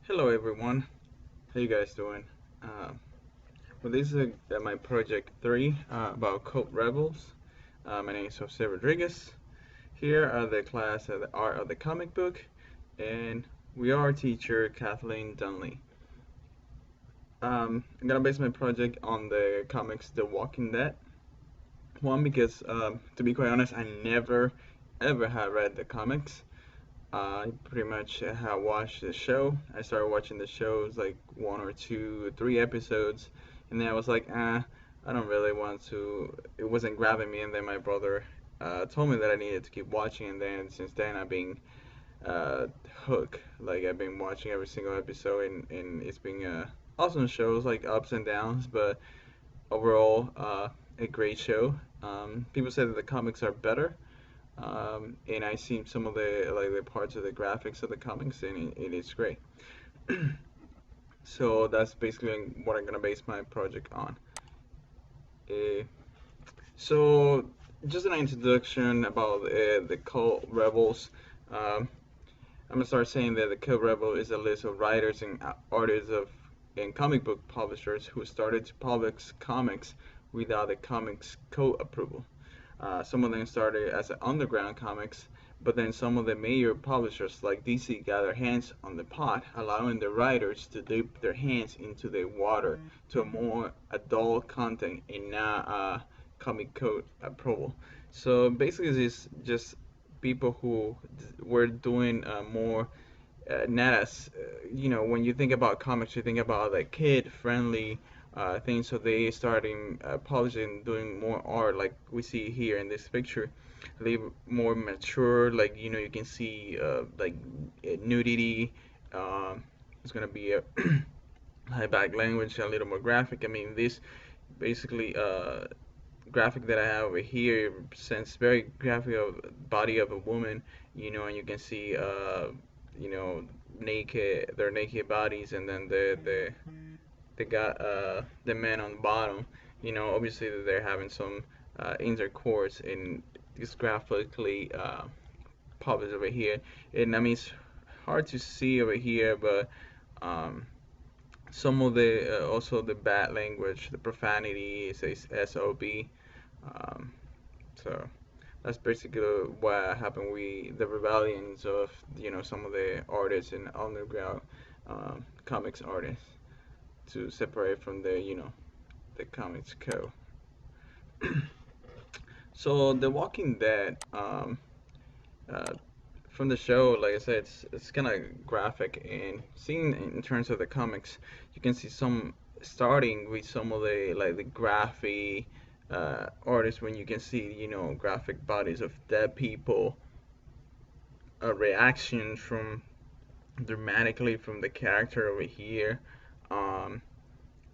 Hello everyone, how you guys doing? Uh, this is my project 3 about code rebels. My name is Jose Rodriguez. Here are the class of the art of the comic book, and we are our teacher Kathleen Dunley. I'm gonna base my project on the comics The Walking Dead. One because, to be quite honest, I never ever had read the comics. I pretty much have watched the show. I started watching the shows like one or two, three episodes, and then I was like, I don't really want to. It wasn't grabbing me, and then my brother told me that I needed to keep watching, and then since then I've been uh, hooked. Like I've been watching every single episode, and it's been awesome shows, like ups and downs, but overall a great show. People say that the comics are better, and I seen some of the parts of the graphics of the comics, and it is great. So that's basically what I'm gonna base my project on. Uh, so just an introduction about the Cult Rebels. Um, I'm gonna start saying that the Cult Rebel is a list of writers and artists and comic book publishers who started to publish comics without the Comics Code approval. Some of them started as underground comics, but then some of the major publishers like DC got their hands on the pot, allowing the writers to dip their hands into the water to a more adult content and not comic code approval. So basically, it's just people who were doing more not as when you think about comics, you think about like kid friendly things. So they starting publishing, doing more art, like we see here in this picture. They more mature, like you can see like nudity. It's gonna be a high back language, a little more graphic. I mean, this basically graphic that I have over here represents very graphic of body of a woman, and you can see you know naked their naked bodies, and then they got the men on the bottom. Obviously they're having some intercourse, and it's graphically published over here. And I mean, it's hard to see over here, but um, some of the also the bad language, the profanity, it says SOB. Um, so that's basically what happened. The rebellions of some of the artists and underground comics artists to separate from the comics code. So The Walking Dead, uh, from the show, like I said, it's kind of graphic, and seeing in terms of the comics, you can see some starting with some of the like the graphy artists, when you can see graphic bodies of dead people, a reaction from dramatically from the character over here. Um,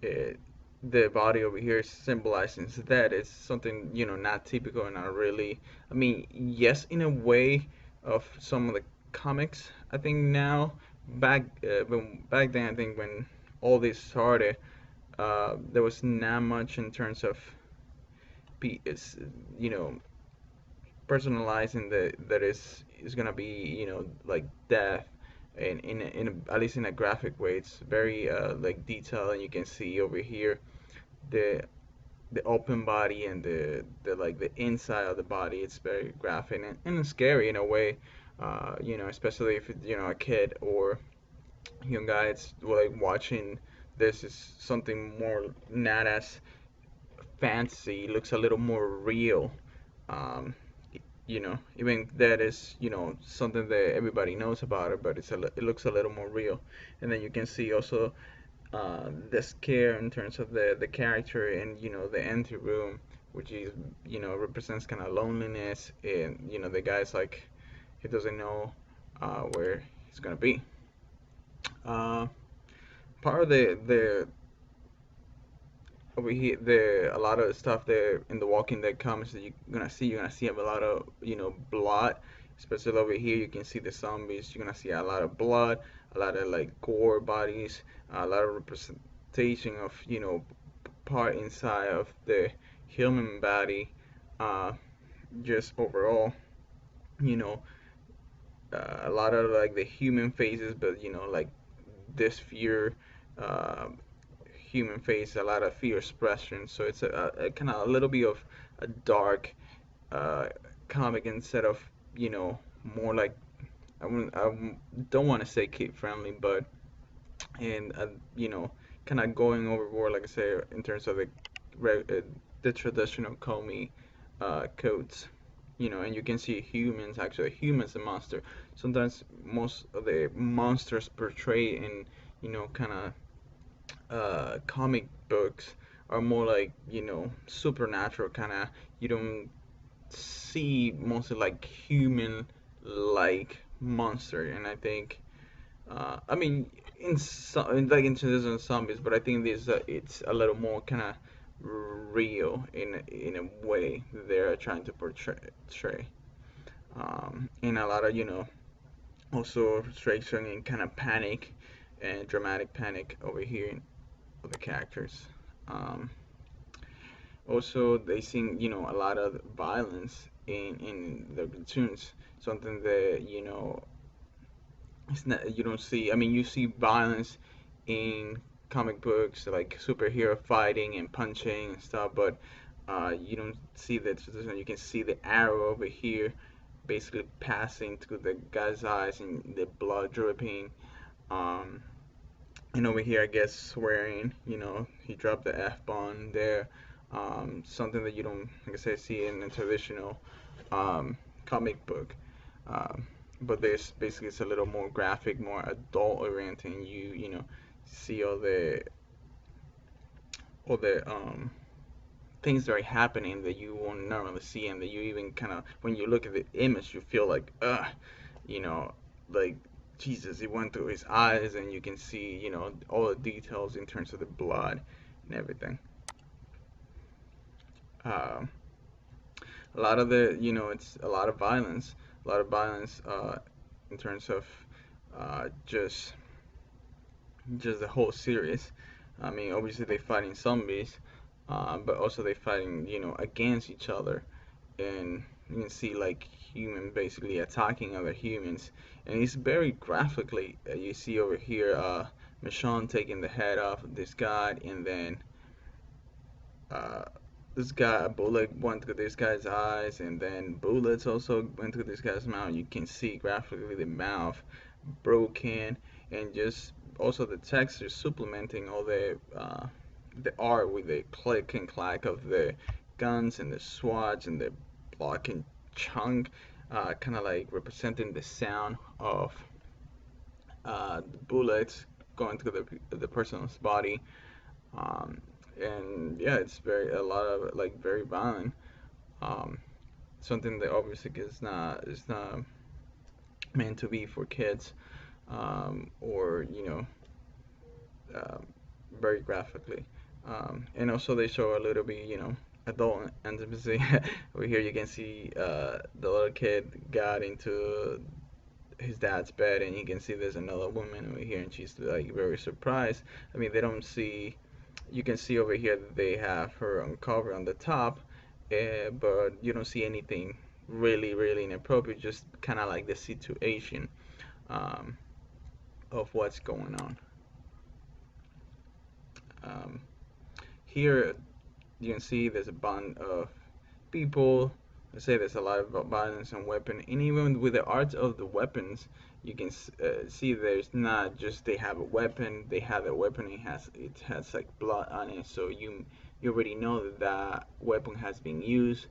it, the body over here symbolizing that it's something not typical and not really. I mean, yes, in a way of some of the comics. I think now back then, I think when all this started, there was not much in terms of is personalizing that is gonna be like death, and at least in a graphic way. It's very like detailed, and you can see over here the the open body and the like the inside of the body. It's very graphic and scary in a way. Especially if a kid or young guy, it's like watching this is something more not as fancy, looks a little more real. um, Even that is something that everybody knows about it, but it looks a little more real. And then you can see also the scare in terms of the character, and the empty room, which is represents kind of loneliness, and the guy's like he doesn't know where he's gonna be. uh, Part of the over here, a lot of the stuff there in the Walking Dead comics that you're gonna see a lot of blood, especially over here. You can see the zombies. You're gonna see a lot of blood, a lot of like gore bodies, a lot of representation of part inside of the human body. uh just overall, you know a lot of like the human faces, but like this fear, uh, human face, a lot of fear expression. So it's a kind of a little bit of a dark uh, comic instead of, you know, more like don't want to say kid friendly, but and you know, kind of going overboard, like I say, in terms of the traditional Comey codes. You know, and you can see humans, actually humans a monster. Sometimes most of the monsters portrayed in, you know, kind of comic books are more like, you know, supernatural kind of. You don't see mostly like human like monster, and I think I mean, in some like in Citizen Zombies, but I think this it's a little more kind of real in a way they're trying to portray. In a lot of, you know, also frustration and kind of panic and dramatic panic over here in the characters. Um, Also, they sing, you know, a lot of violence in the cartoons, something that, you know, it's not, you don't see. I mean, you see violence in comic books like superhero fighting and punching and stuff, but you don't see that. You can see the arrow over here basically passing through the guy's eyes and the blood dripping. Um, and over here, I guess swearing. You know, he dropped the F bomb there. Something that you don't, like I said, see in a traditional um, comic book. Um, but this basically it's a little more graphic, more adult oriented. And you know see all the things that are happening that you won't normally see, and that you even kind of when you look at the image, you feel like you know, like Jesus, it went through his eyes, and you can see, you know, all the details in terms of the blood and everything. Um, a lot of the, you know, it's a lot of violence in terms of just the whole series. I mean, obviously they fighting zombies, but also they fighting, you know, against each other, and you can see like human basically attacking other humans, and it's very graphically. You see over here, Michonne taking the head off of this guy, and then uh, this guy, a bullet went through this guy's eyes, and then bullets also went through this guy's mouth. You can see graphically the mouth broken, and just also the texture supplementing all the art with the click and clack of the guns and the swats and the block and chunk, kind of like representing the sound of the bullets going through the person's body. Um, and yeah, it's very a lot of like very violent. Um, Something that obviously is not meant to be for kids, or you know, um, very graphically. And also they show a little bit, you know, adult intimacy. Over here you can see the little kid got into his dad's bed, and you can see there's another woman over here, and she's like very surprised. I mean, they don't see. You can see over here that they have her uncovered on the top, but you don't see anything really inappropriate. Just kind of like the situation um, of what's going on. Um, Here you can see there's a band of people. I say there's a lot of violence and weapon, and even with the art of the weapons, you can see there's not just they have a weapon. They have a weapon. It has like blood on it, so you already know that that weapon has been used,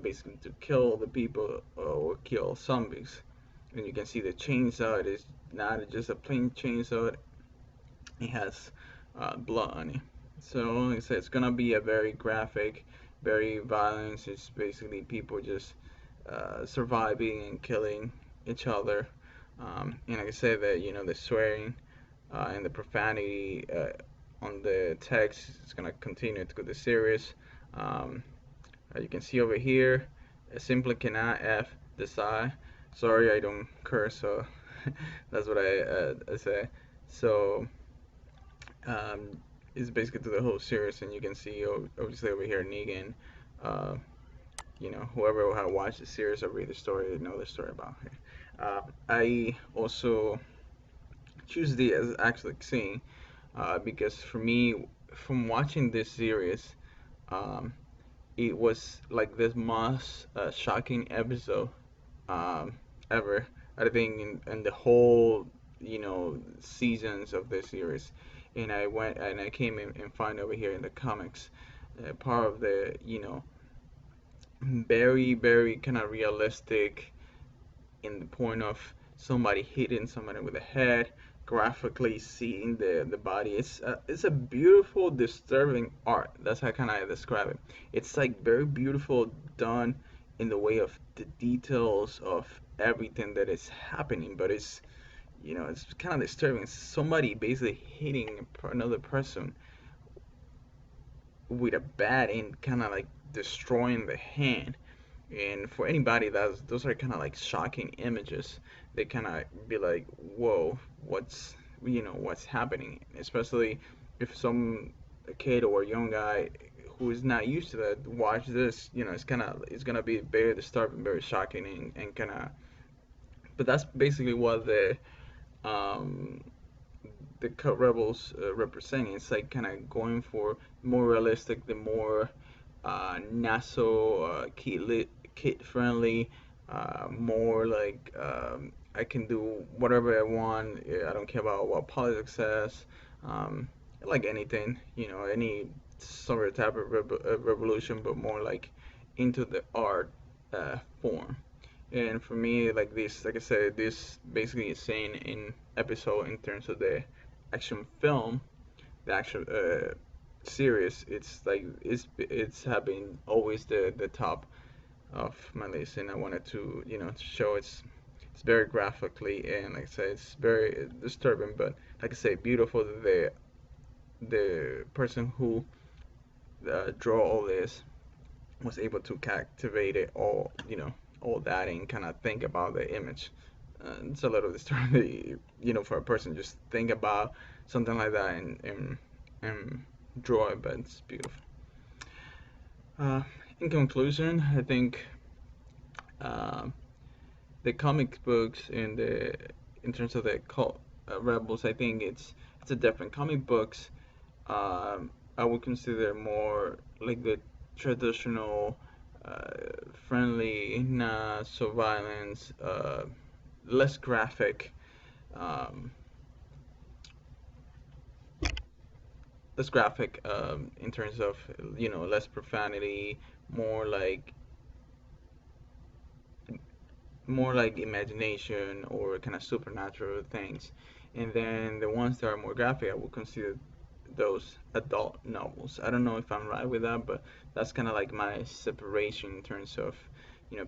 basically to kill the people or kill zombies. And you can see the chainsaw. It is not just a plain chainsaw. It has blood on it. So like I said, it's gonna be a very graphic, very violent. It's basically people just surviving and killing each other. And like I said, that you know the swearing and the profanity on the text is gonna continue through the series. Um, you can see over here, I simply cannot F this I. Sorry, I don't curse, so that's what I say. So um, is basically through the whole series, and you can see obviously over here Negan. Uh, you know, whoever had watched the series or read the story, they know the story about her. I also Tuesday as actually seeing, because for me, from watching this series, um, it was like the most shocking episode um, ever. I think in the whole seasons of the series, and I went and I came in and find over here in the comics, part of the very very kind of realistic in the point of somebody hitting somebody with a head, graphically seeing the body. It's a beautiful, disturbing art. That's how kind of describe it. It's like very beautiful, done in the way of the details of everything that is happening, but it's kind of disturbing. It's somebody basically hitting another person with a bat and kind of like destroying the hand. And for anybody, those are kind of like shocking images. They kind of be like, whoa, what's happening? Especially if some kid or young guy who is not used to that watch this, it's gonna be very disturbing, very shocking, and kind of. But that's basically what um, the Cut Rebels representing. It's like kind of going for more realistic, the more NASA kid friendly, more like I can do whatever I want. I don't care about what politics says. Um, like anything, any sort of type of revolution, but more like into the art form. And for me, like this, like I said, this basically is saying in episode in terms of the action film, the action series. It's like it's have been always the top of my list, and I wanted to to show it's very graphically and like I said, it's very disturbing, but like I say, beautiful. The person who draw all this was able to captivate it all, all that and kind of think about the image. It's a little disturbing, for a person just think about something like that and draw it, but it's beautiful. Uh, in conclusion, I think uh, the comic books in terms of the cult rebels, I think it's a different comic books. I would consider more like the traditional, friendly, not so violence, less graphic, um, in terms of less profanity, more like more like imagination or kind of supernatural things. And then the ones that are more graphic, I would consider those adult novels. I don't know if I'm right with that, but that's kind of like my separation in terms of,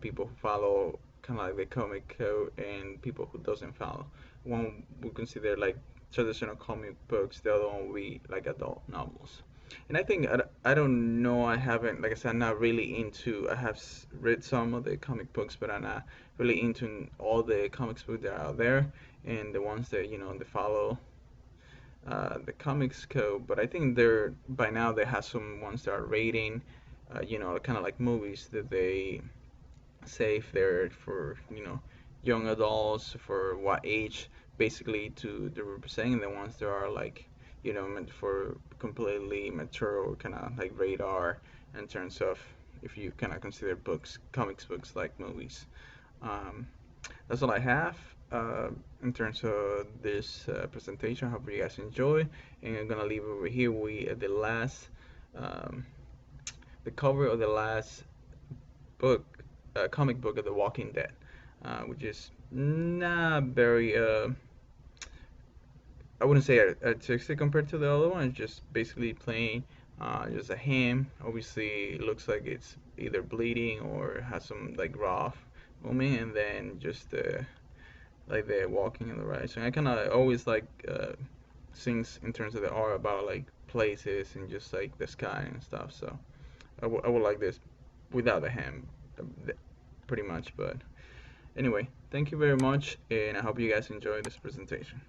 people who follow kind of like the comic code and people who doesn't follow. One would consider like traditional comic books, the other one would be like adult novels. And I think I don't know. I haven't, like I said, I'm not really into. I have read some of the comic books, but I'm not really into all the comics books that are out there and the ones that they follow the comics code. But I think they're by now they have some ones that are rating, kind of like movies that they say if they're for young adults for what age, basically to the representing the ones that are like meant for completely mature kind of like radar in terms of if you kind of consider books comics books like movies. um, that's all I have in terms of this presentation. Hope you guys enjoy, and I'm gonna leave over here we the last um, the cover of the last book, comic book of The Walking Dead, which is not very, I wouldn't say artistic compared to the other one. It's just basically plain, just a ham. Obviously, it looks like it's either bleeding or has some like raw movement, and then just like they're walking in the right. So I kind of always like things in terms of the art about like places and just like the sky and stuff. So I would like this without the ham, pretty much. But anyway, thank you very much, and I hope you guys enjoyed this presentation.